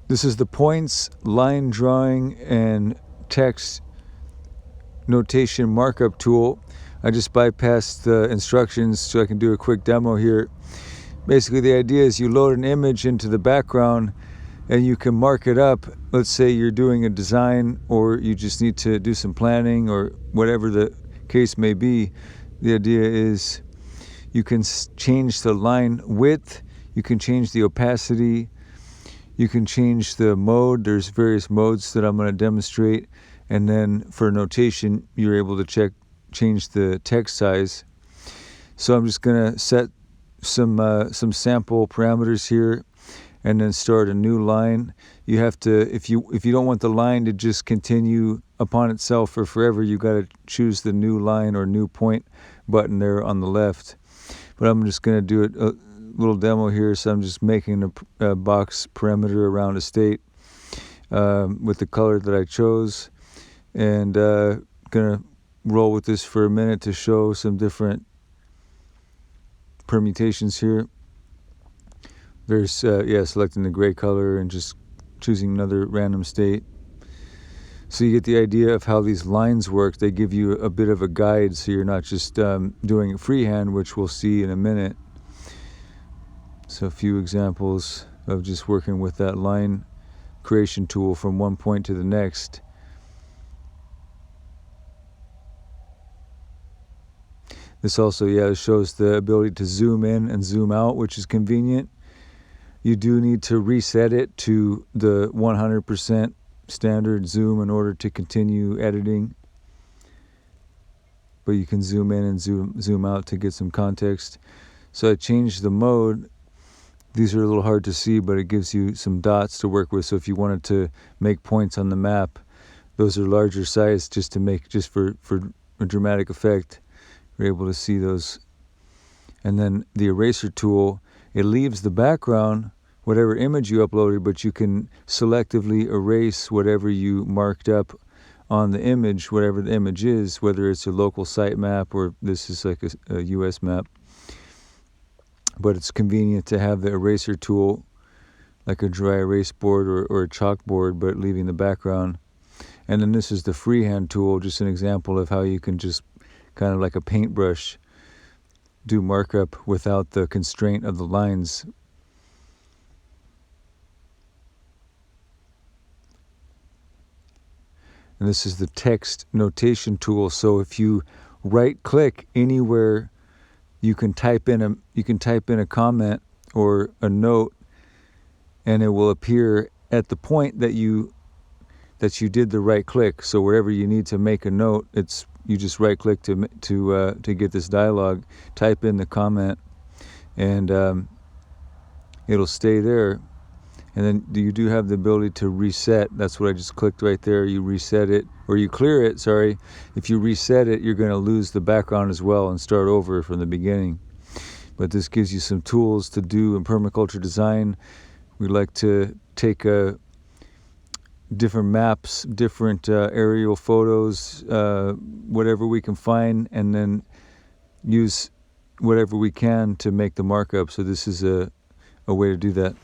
This is the points, line drawing, and text notation markup tool. I just bypassed the instructions so I can do a quick demo here. Basically, the idea is you load an image into the background and you can mark it up. Let's say you're doing a design or you just need to do some planning or whatever the case may be. The idea is you can change the line width, you can change the opacity, you can change the mode. There's various modes that I'm going to demonstrate. And then for notation, you're able to change the text size. So I'm just going to set some sample parameters here and then start a new line. You have to, if you don't want the line to just continue upon itself for forever, you got to choose the new line or new point button there on the left. But I'm just going to do a little demo here. So I'm just making a box perimeter around a state with the color that I chose, and gonna roll with this for a minute to show some different permutations here. There's selecting the gray color and just choosing another random state. So you get the idea of how these lines work. They give you a bit of a guide, so you're not just doing it freehand, which we'll see in a minute. So a few examples of just working with that line creation tool from one point to the next. This also shows the ability to zoom in and zoom out, which is convenient. You do need to reset it to the 100% standard zoom in order to continue editing. But you can zoom in and zoom out to get some context. So I changed the mode. These are a little hard to see, but it gives you some dots to work with. So if you wanted to make points on the map, those are larger size just for a dramatic effect. You're able to see those. And then the eraser tool, it leaves the background, whatever image you uploaded, but you can selectively erase whatever you marked up on the image, whatever the image is, whether it's a local site map or this is like a US map. But it's convenient to have the eraser tool, like a dry erase board or a chalkboard, but leaving the background. And then this is the freehand tool, just an example of how you can just kind of like a paintbrush do markup without the constraint of the lines. And this is the text notation tool. So if you right click anywhere, you can type in a comment or a note, and it will appear at the point that you did the right click. So wherever you need to make a note, you just right click to get this dialog, type in the comment, and it'll stay there. And then you do have the ability to reset. That's what I just clicked right there. You reset it, or you clear it, sorry. If you reset it, you're going to lose the background as well and start over from the beginning. But this gives you some tools to do in permaculture design. We like to take different maps, different aerial photos, whatever we can find, and then use whatever we can to make the markup. So this is a way to do that.